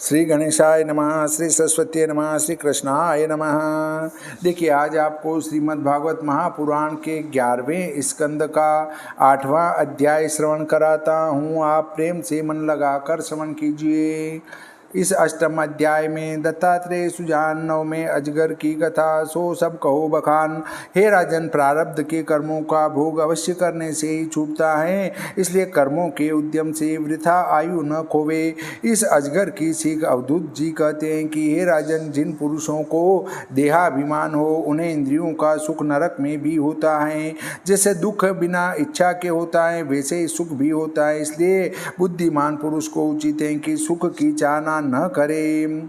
श्री गणेशाय नमः, श्री सरस्वती नमः, श्री कृष्णाय नमः। देखिए, आज आपको श्रीमद् भागवत महापुराण के 11वें स्कंद का 8वां अध्याय श्रवण कराता हूँ। आप प्रेम से मन लगाकर श्रवण कीजिए। इस अष्टम अध्याय में दत्तात्रेय सुजान 9 में अजगर की कथा सो सब कहो बखान। हे राजन, प्रारब्ध के कर्मों का भोग अवश्य करने से ही छूटता है, इसलिए कर्मों के उद्यम से वृथा आयु न खोवे। इस अजगर की सीख अवधूत जी कहते हैं कि हे राजन, जिन पुरुषों को देहाभिमान हो उन्हें इंद्रियों का सुख नरक में भी होता है। जैसे दुख बिना इच्छा के होता है वैसे ही सुख भी होता है। इसलिए बुद्धिमान पुरुष को उचित है कि सुख की चाहना न करे।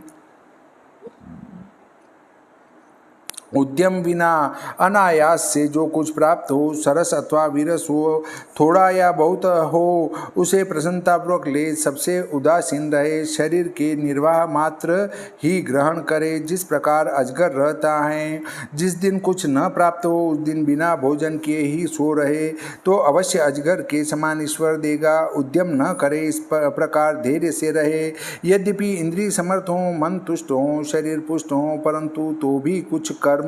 उद्यम बिना अनायास से जो कुछ प्राप्त हो, सरस अथवा विरस हो, थोड़ा या बहुत हो, उसे प्रसन्नतापूर्वक ले, सबसे उदासीन रहे, शरीर के निर्वाह मात्र ही ग्रहण करे। जिस प्रकार अजगर रहता है, जिस दिन कुछ न प्राप्त हो उस दिन बिना भोजन किए ही सो रहे, तो अवश्य अजगर के समान ईश्वर देगा। उद्यम न करे, इस प्रकार धैर्य से रहे। यद्यपि इंद्रिय समर्थ हो, मन तुष्ट हो, शरीर पुष्ट हो, परंतु तो भी कुछ कर्म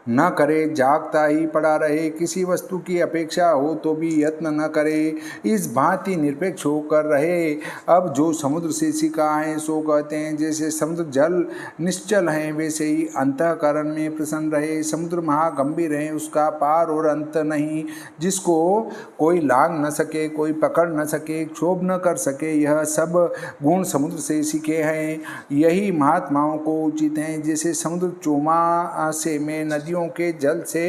न करे, जागता ही पड़ा रहे। किसी वस्तु की अपेक्षा हो तो भी यत्न न करे, इस भांति निरपेक्ष होकर रहे। अब जो समुद्र से सीखा है सो कहते हैं, जैसे समुद्र जल निश्चल है वैसे ही अंतःकरण में प्रसन्न रहे। समुद्र महागंभीर है, उसका पार और अंत नहीं, जिसको कोई लांग न सके, कोई पकड़ न सके, क्षोभ न कर सके। यह सब गुण समुद्र से सीखे हैं। यही महात्माओं को उचित हैं। जैसे समुद्र चौमासे में नदियों के जल से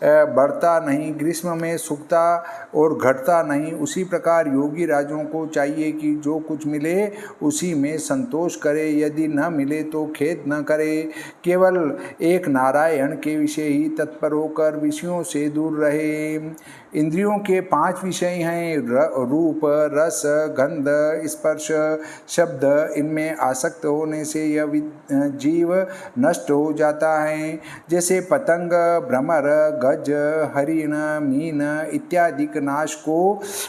बढ़ता नहीं, ग्रीष्म में सूखता और घटता नहीं, उसी प्रकार योगी राजों को चाहिए कि जो कुछ मिले उसी में संतोष करे, यदि न मिले तो खेद न करे। केवल एक नारायण के विषय ही तत्पर होकर विषयों से दूर रहे। इंद्रियों के 5 विषय हैं, रूप, रस, गंध, स्पर्श, शब्द। इनमें आसक्त होने से यह जीव नष्ट हो जाता है। जैसे पतंग, भ्रमर, गज, हरिण, मीन इत्यादि नाश को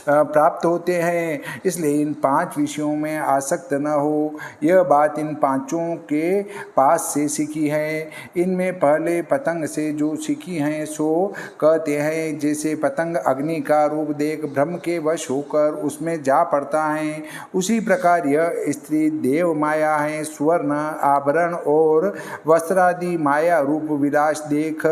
प्राप्त होते हैं। इसलिए इन 5 विषयों में आसक्त न हो। यह बात इन 5 के पास से सीखी है। इनमें पहले पतंग से जो सीखी हैं सो कहते हैं, जैसे पतंग अग्नि का रूप देख भ्रम के वश होकर उसमें जा पड़ता है, उसी प्रकार यह स्त्री देव माया है। स्वर्ण, आभरण और वस्त्रादि माया रूप विलास देख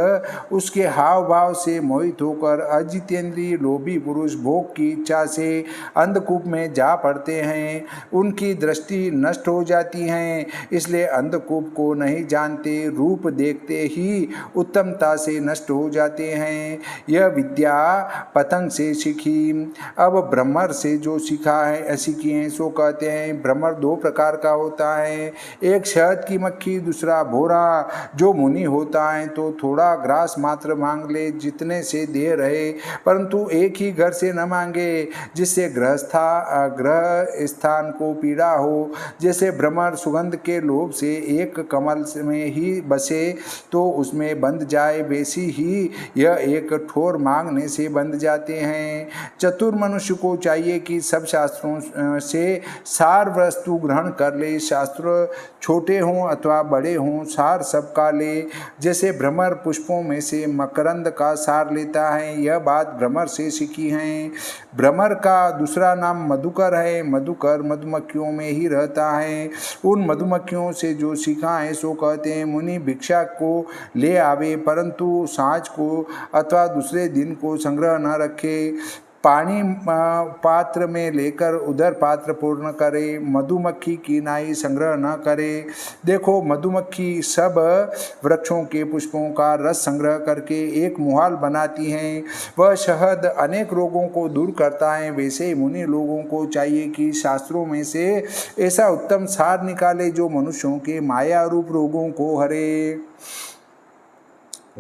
उसके हाव भाव से मोहित होकर अजितेंद्रिय लोभी पुरुष भोग की इच्छा से अंधकूप में जा पड़ते हैं। उनकी दृष्टि नष्ट हो जाती है, इसलिए अंधकूप को नहीं जानते, रूप देखते ही उत्तमता से नष्ट हो जाते हैं। यह विद्या पतंग से सीखी। अब ब्रह्मर से जो सीखी है सो कहते हैं, ब्रह्मर 2 प्रकार का होता है, एक शहद की मक्खी, दूसरा भोरा। जो मुनि होता है तो थोड़ा ग्रास मात्र मांग ले, जितने से देह रहे, परंतु एक ही घर से न मांगे, जिससे ग्रह स्थान को पीड़ा हो। जैसे भ्रमर सुगंध के लोभ से एक कमल में ही बसे तो उसमें बंध जाए, वैसी ही यह एक ठोर मांगने से बंध जाते हैं। चतुर मनुष्य को चाहिए कि सब शास्त्रों से सार वस्तु ग्रहण कर ले, शास्त्र छोटे हों अथवा बड़े हों, सार सबका ले। जैसे भ्रमर पुष्पों में से मकरंद का सार लेता है, यह बात भ्रमर से सीखी है। भ्रमर का दूसरा नाम मधुकर है। मधुकर मधुमक्खियों में ही रहता है। उन मधुमक्खियों से जो सीखा है सो कहते हैं, मुनि भिक्षा को ले आवे, परंतु सांझ को अथवा दूसरे दिन को संग्रह न रखे। पानी पात्र में लेकर उधर पात्र पूर्ण करे, मधुमक्खी की नाई संग्रह न करे। देखो, मधुमक्खी सब वृक्षों के पुष्पों का रस संग्रह करके एक मुहाल बनाती हैं, वह शहद अनेक रोगों को दूर करता है। वैसे मुनि लोगों को चाहिए कि शास्त्रों में से ऐसा उत्तम सार निकाले जो मनुष्यों के माया रूप रोगों को हरे,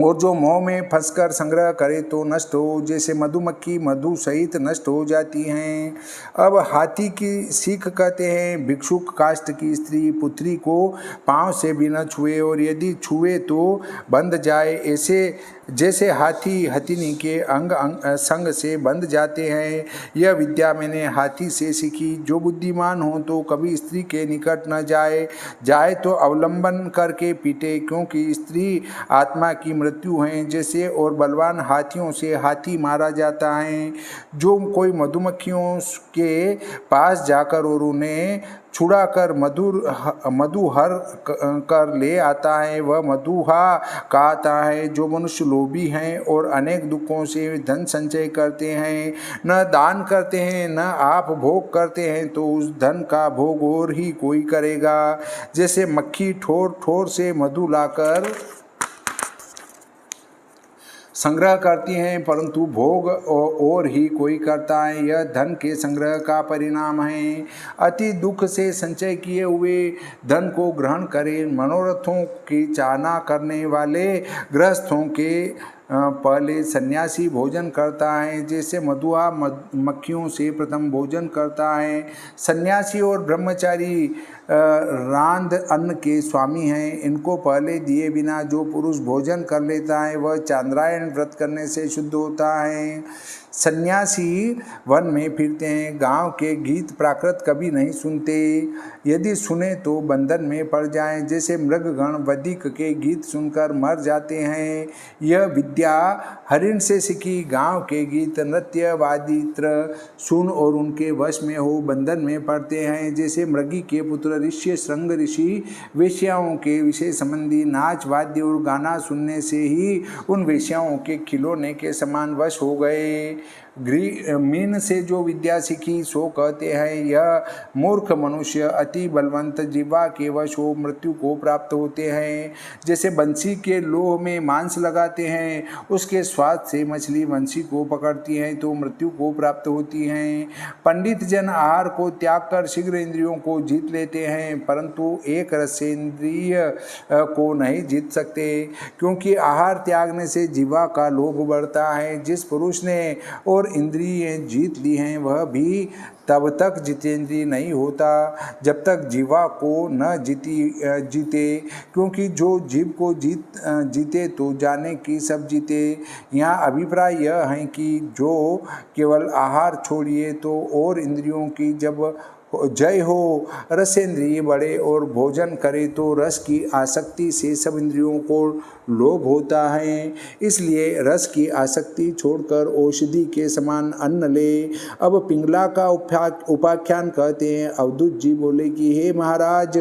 और जो मोह में फंसकर संग्रह करे तो नष्ट हो। जैसे मधुमक्खी मधु सहित नष्ट हो जाती हैं। अब हाथी की सीख कहते हैं, भिक्षुक काष्ठ की स्त्री पुत्री को पांव से भी न छुए, और यदि छुए तो बंध जाए। ऐसे जैसे हाथी हथिनी के संग से बंध जाते हैं। यह विद्या मैंने हाथी से सीखी। जो बुद्धिमान हो तो कभी स्त्री के निकट न जाए तो अवलंबन करके पीटे, क्योंकि स्त्री आत्मा की मृत्यु है। जैसे और बलवान हाथियों से हाथी मारा जाता है। जो कोई मधुमक्खियों के पास जाकर और उन्हें छुड़ाकर मधु हर कर ले आता है, वह मधुहा कहता है। जो मनुष्य लोभी हैं और अनेक दुखों से धन संचय करते हैं, न दान करते हैं न आप भोग करते हैं, तो उस धन का भोग और ही कोई करेगा। जैसे मक्खी ठोर ठोर से मधु लाकर संग्रह करती हैं, परंतु भोग और ही कोई करता है, यह धन के संग्रह का परिणाम है। अति दुख से संचय किए हुए धन को ग्रहण करें। मनोरथों की चाहना करने वाले गृहस्थों के पहले सन्यासी भोजन करता है, जैसे मधुआ मक्खियों से प्रथम भोजन करता है। सन्यासी और ब्रह्मचारी रांध अन्न के स्वामी हैं। इनको पहले दिए बिना जो पुरुष भोजन कर लेता है, वह चांद्रायण व्रत करने से शुद्ध होता है। सन्यासी वन में फिरते हैं, गांव के गीत प्राकृत कभी नहीं सुनते। यदि सुने तो बंधन में पड़ जाएं। जैसे मृगगण वधिक के गीत सुनकर मर जाते हैं, यह विद्या हरिण से सीखी। गांव के गीत नृत्य वादित्र सुन और उनके वश में हो बंधन में पड़ते हैं। जैसे मृगी के पुत्र ऋषि श्रृंग ऋषि वेश्याओं के विषय संबंधी नाच वाद्य और गाना सुनने से ही उन वेश्याओं के खिलौने के समान वश हो गए। मीन से जो विद्या सीखी सो कहते हैं, यह मूर्ख मनुष्य अति बलवंत जीवा के वश हो मृत्यु को प्राप्त होते हैं। जैसे बंसी के लोह में मांस लगाते हैं, उसके स्वाद से मछली बंसी को पकड़ती है तो मृत्यु को प्राप्त होती हैं। पंडित जन आहार को त्याग कर शीघ्र इंद्रियों को जीत लेते हैं, परंतु एक रस से इंद्रिय को नहीं जीत सकते, क्योंकि आहार त्यागने से जीवा का लोभ बढ़ता है। जिस पुरुष ने और इंद्रियें जीत ली हैं, वह भी तब तक जितेंद्रिय नहीं होता जब तक जीवा को न जीते, क्योंकि जो जीव को जीते तो जाने कि सब जीते। यहाँ अभिप्राय यह है कि जो केवल आहार छोड़िए तो और इंद्रियों की जब जय हो, रसेंद्रिय बढ़े और भोजन करे तो रस की आसक्ति से सब इंद्रियों को लोभ होता है। इसलिए रस की आसक्ति छोड़कर औषधि के समान अन्न ले। अब पिंगला का उपाख्यान कहते हैं। अवधूत जी बोले कि हे महाराज,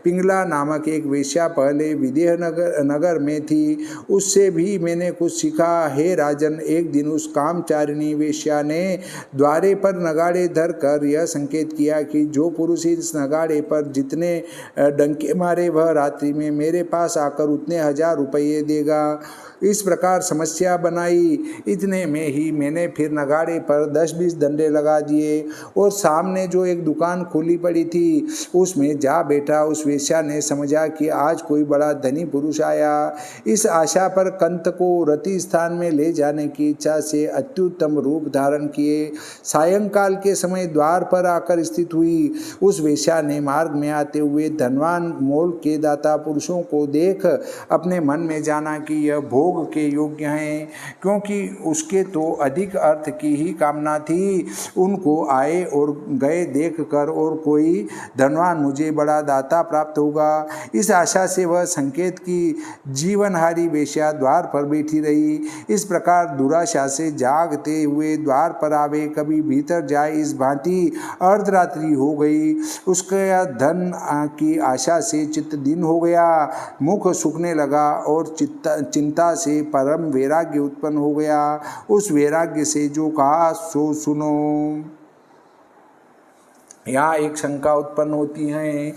पिंगला नामक एक वेश्या पहले विदेह नगर में थी, उससे भी मैंने कुछ सीखा। हे राजन, एक दिन उस कामचारिणी वेश्या ने द्वारे पर नगाड़े धर कर यह संकेत किया कि जो पुरुष इस नगाड़े पर जितने डंके मारे वह रात्रि में मेरे पास आकर उतने 1000 रुपये देगा। इस प्रकार समस्या बनाई। इतने में ही मैंने फिर नगाड़े पर 10-20 डंडे लगा दिए और सामने जो एक दुकान खुली पड़ी थी उसमें जा बैठा। उस वेश्या ने समझा कि आज कोई बड़ा धनी पुरुष आया। इस आशा पर कंत को रति स्थान में ले जाने की इच्छा से अत्युत्तम रूप धारण किए सायंकाल के समय द्वार पर आकर स्थित हुई। उस वेश्या ने मार्ग में आते हुए धनवान मोल के दाता पुरुषों को देख अपने मन में जाना कि यह भोग के योग्य हैं, क्योंकि उसके तो अधिक अर्थ की ही कामना थी। उनको आए और गए देखकर और कोई धनवान मुझे बड़ा दाता प्राप्त होगा, इस आशा से वह संकेत की जीवनहारी वेश्या द्वार पर बैठी रही। इस प्रकार दुराशा से जागते हुए द्वार पर आवे, कभी भीतर जाए, इस भांति अर्धरात्रि हो गई। उसका धन की आशा से चित्त दिन हो गया, मुख सूखने लगा और चिंता से परम वैराग्य उत्पन्न हो गया। उस वैराग्य से जो कहा सो सुनो। यहाँ एक शंका उत्पन्न होती है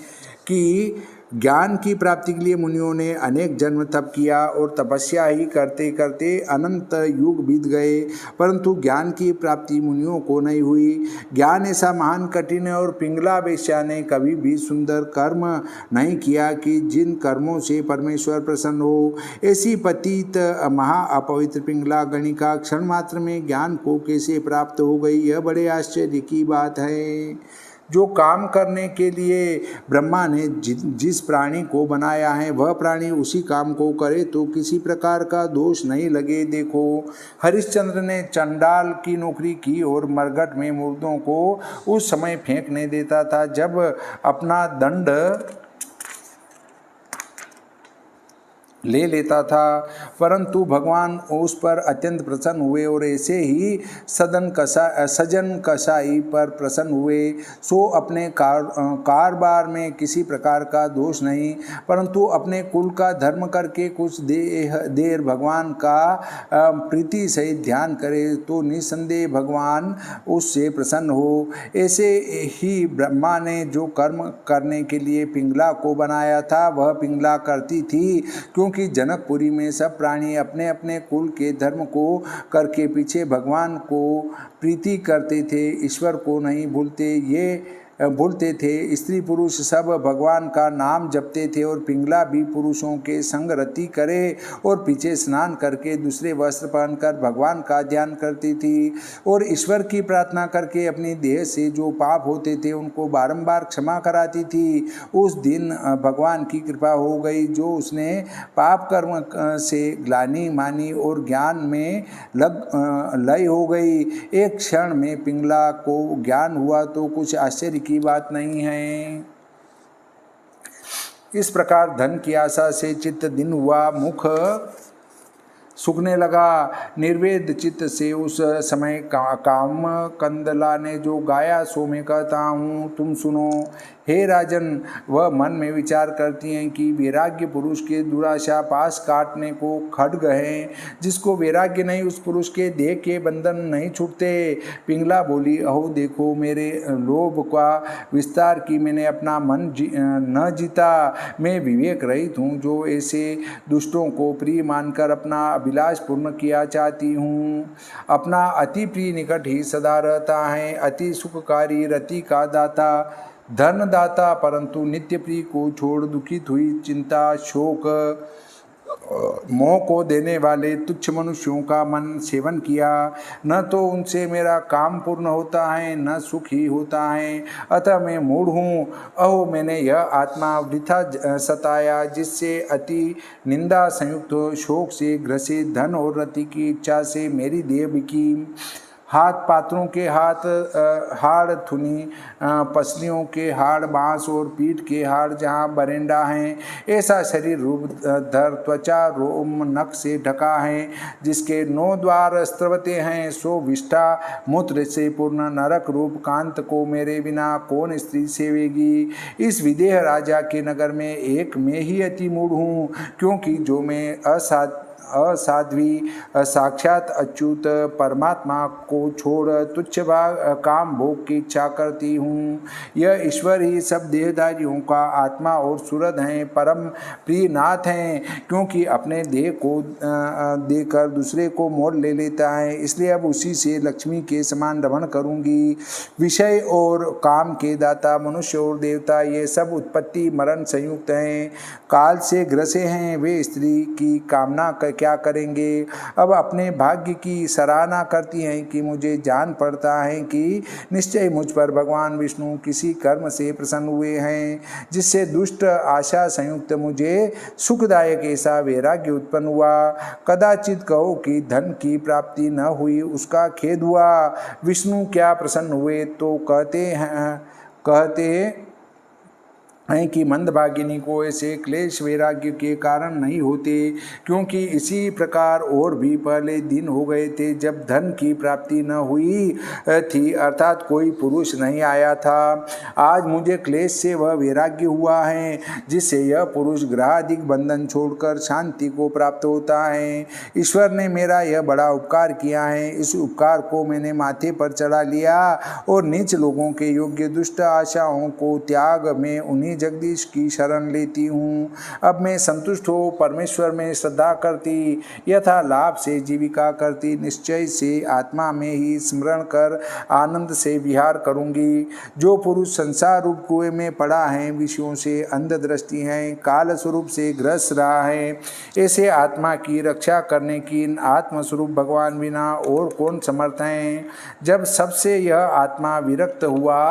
कि ज्ञान की प्राप्ति के लिए मुनियों ने अनेक जन्म तप किया और तपस्या ही करते करते अनंत युग बीत गए, परंतु ज्ञान की प्राप्ति मुनियों को नहीं हुई। ज्ञान ऐसा महान कठिन है और पिंगला वेश्या ने कभी भी सुंदर कर्म नहीं किया कि जिन कर्मों से परमेश्वर प्रसन्न हो। ऐसी पतित महा अपवित्र पिंगला गणिका क्षण मात्र में ज्ञान को कैसे प्राप्त हो गई, यह बड़े आश्चर्य की बात है। जो काम करने के लिए ब्रह्मा ने जिस प्राणी को बनाया है वह प्राणी उसी काम को करे तो किसी प्रकार का दोष नहीं लगे। देखो, हरिश्चंद्र ने चंडाल की नौकरी की और मरघट में मुर्दों को उस समय फेंकने देता था जब अपना दंड ले लेता था, परंतु भगवान उस पर अत्यंत प्रसन्न हुए और ऐसे ही सजन कसाई पर प्रसन्न हुए। सो अपने कारोबार में किसी प्रकार का दोष नहीं, परंतु अपने कुल का धर्म करके कुछ देर भगवान का प्रीति सहित ध्यान करे तो निसंदेह भगवान उससे प्रसन्न हो। ऐसे ही ब्रह्मा ने जो कर्म करने के लिए पिंगला को बनाया था वह पिंगला करती थी, क्योंकि जनकपुरी में सब प्राणी अपने अपने कुल के धर्म को करके पीछे भगवान को प्रीति करते थे, ईश्वर को नहीं भूलते थे। स्त्री पुरुष सब भगवान का नाम जपते थे और पिंगला भी पुरुषों के संग रति करे और पीछे स्नान करके दूसरे वस्त्र पहनकर भगवान का ध्यान करती थी और ईश्वर की प्रार्थना करके अपनी देह से जो पाप होते थे उनको बारंबार क्षमा कराती थी। उस दिन भगवान की कृपा हो गई जो उसने पाप कर्म से ग्लानि मानी और ज्ञान में लय हो गई। एक क्षण में पिंगला को ज्ञान हुआ तो कुछ आश्चर्य की बात नहीं है। इस प्रकार धन की आशा से चित्त दिन हुआ, मुख सूखने लगा। निर्वेद चित्त से उस समय काम कंदला ने जो गाया सो मैं कहता हूँ, तुम सुनो। हे राजन, वह मन में विचार करती हैं कि वैराग्य पुरुष के दुराशा पास काटने को खड्ग हैं, जिसको वैराग्य नहीं उस पुरुष के देह के बंधन नहीं छूटते। पिंगला बोली, अहो देखो, मेरे लोभ का विस्तार की मैंने अपना मन न जीता। मैं विवेक रहित हूँ जो ऐसे दुष्टों को प्रिय मानकर अपना अभिलाष पूर्ण किया चाहती हूँ। अपना अति प्रिय निकट ही सदा रहता है, अति सुखकारी रति का दाता, धन दाता, परंतु नित्य प्रिय को छोड़ दुखित हुई चिंता शोक मोह को देने वाले तुच्छ मनुष्यों का मन सेवन किया, न तो उनसे मेरा काम पूर्ण होता है न सुख ही होता है। अतः मैं मूढ़ हूँ। अहो, मैंने यह आत्मा वृथा सताया, जिससे अति निंदा संयुक्त शोक से ग्रसित धन और रति की इच्छा से मेरी देह बिकी। हाथ पात्रों के हाड़ थुनी, पसलियों के हाड़ बांस और पीठ के हाड़ जहाँ बरेंडा हैं, ऐसा शरीर रूप धर त्वचा रोम नख से ढका है, जिसके 9 द्वार स्त्रवते हैं, सो विष्ठा मूत्र से पूर्ण नरक रूप कांत को मेरे बिना कौन स्त्री सेवेगी। इस विदेह राजा के नगर में एक मैं ही अति मूढ़ हूँ, क्योंकि जो मैं असाध्वी साक्षात अच्युत परमात्मा को छोड़ तुच्छ काम भोग की इच्छा करती हूँ। यह ईश्वर ही सब देहधारियों का आत्मा और सुहृद हैं, परम प्रिय नाथ हैं, क्योंकि अपने देह को देकर दूसरे को मोल ले लेता है। इसलिए अब उसी से लक्ष्मी के समान रमण करूँगी। विषय और काम के दाता मनुष्य और देवता ये सब उत्पत्ति मरण संयुक्त हैं, काल से ग्रसे हैं। वे स्त्री की कामना क्या करेंगे। अब अपने भाग्य की सराहना करती हैं कि मुझे जान पड़ता है कि निश्चय मुझ पर भगवान विष्णु किसी कर्म से प्रसन्न हुए हैं, जिससे दुष्ट आशा संयुक्त मुझे सुखदायक ऐसा वैराग्य उत्पन्न हुआ। कदाचित कहो कि धन की प्राप्ति न हुई उसका खेद हुआ, विष्णु क्या प्रसन्न हुए तो कहते हैं कि मंदभागिनी को ऐसे क्लेश वैराग्य के कारण नहीं होते, क्योंकि इसी प्रकार और भी पहले दिन हो गए थे जब धन की प्राप्ति न हुई थी, अर्थात कोई पुरुष नहीं आया था। आज मुझे क्लेश से वह वैराग्य हुआ है जिससे यह पुरुष ग्रहाधिक बंधन छोड़कर शांति को प्राप्त होता है। ईश्वर ने मेरा यह बड़ा उपकार किया है, इस उपकार को मैंने माथे पर चढ़ा लिया और नीच लोगों के योग्य दुष्ट आशाओं को त्याग में उन्हीं जगदीश की शरण लेती हूँ। अब मैं संतुष्ट हो परमेश्वर में श्रद्धा करती, यथा लाभ से जीविका करती, निश्चय से आत्मा में ही स्मरण कर आनंद से विहार करूँगी। जो पुरुष संसार रूप कुएं में पड़ा है, विषयों से अंध दृष्टि है, काल स्वरूप से ग्रस रहा है, ऐसे आत्मा की रक्षा करने की आत्मस्वरूप भगवान बिना और कौन समर्थ है। जब सबसे यह आत्मा विरक्त हुआ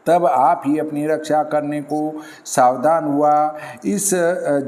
तब आप ही अपनी रक्षा करने को सावधान हुआ। इस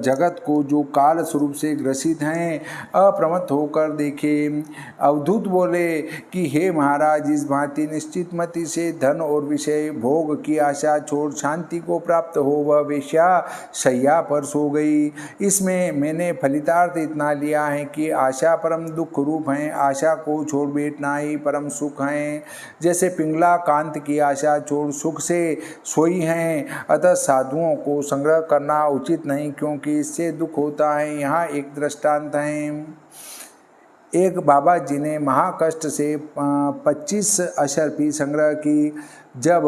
जगत को जो काल स्वरूप से ग्रसित हैं, अप्रमत्त होकर देखे। अवधूत बोले कि हे महाराज, इस भांति निश्चित मति से धन और विषय भोग की आशा छोड़ शांति को प्राप्त हो वह वेश्या शैया पर सो गई। इसमें मैंने फलितार्थ इतना लिया है कि आशा परम दुख रूप है, आशा को छोड़ बैठना ही परम सुख है। जैसे पिंगला कांत की आशा छोड़ सुख से सोई हैं, अतः साधुओं को संग्रह करना उचित नहीं, क्योंकि इससे दुख होता है। यहाँ एक दृष्टांत है। एक बाबा जी ने महाकष्ट से 25 अशर्फी संग्रह की। जब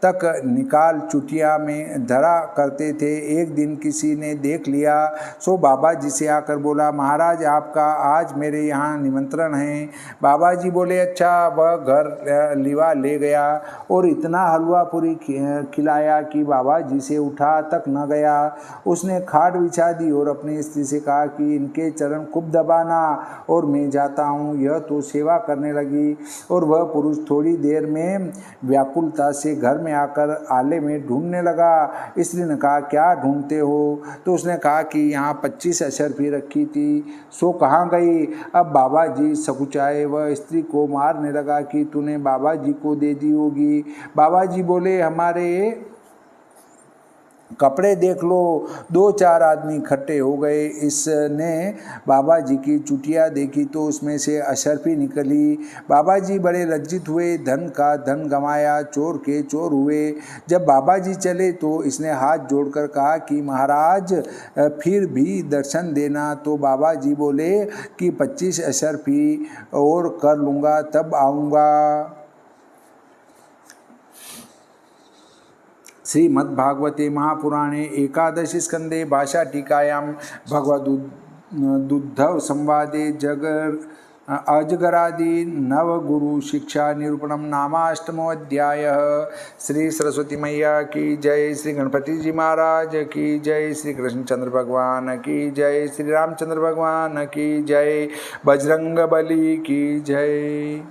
तक निकाल चुटिया में धरा करते थे, एक दिन किसी ने देख लिया, सो बाबा जी से आकर बोला, महाराज आपका आज मेरे यहाँ निमंत्रण है। बाबा जी बोले, अच्छा। वह घर लिवा ले गया और इतना हलवा पूरी खिलाया कि बाबा जी से उठा तक न गया। उसने खाट बिछा दी और अपनी स्त्री से कहा कि इनके चरण खूब दबाना और मैं जाता हूँ। यह तो सेवा करने लगी और वह पुरुष थोड़ी देर में व्याकुलता से घर में आकर आले में ढूंढने लगा। स्त्री ने कहा, क्या ढूंढते हो? तो उसने कहा कि यहाँ 25 अशर्फी रखी थी, सो कहाँ गई? अब बाबा जी सकुचाए। वह स्त्री को मारने लगा कि तूने बाबा जी को दे दी होगी। बाबा जी बोले, हमारे कपड़े देख लो। 2-4 आदमी इकट्ठे हो गए। इसने बाबा जी की चुटिया देखी तो उसमें से अशर्फी निकली। बाबा जी बड़े लज्जित हुए, धन का धन गंवाया, चोर के चोर हुए। जब बाबा जी चले तो इसने हाथ जोड़कर कहा कि महाराज फिर भी दर्शन देना। तो बाबा जी बोले कि 25 अशर्फी और कर लूँगा, तब आऊँगा। श्रीमद्भागवते महापुराणे एकादशी स्कंदे भाषा टीकायां भगवदुद्धव संवादे अजगरादि नवगुरु शिक्षा निरूपणम नामाष्टमोऽध्यायः। श्री सरस्वती मैया की जय, श्री गणपति जी महाराज की जय, श्री कृष्णचंद्र भगवान की जय, श्री रामचंद्र भगवान की जय, बजरंग बली की जय।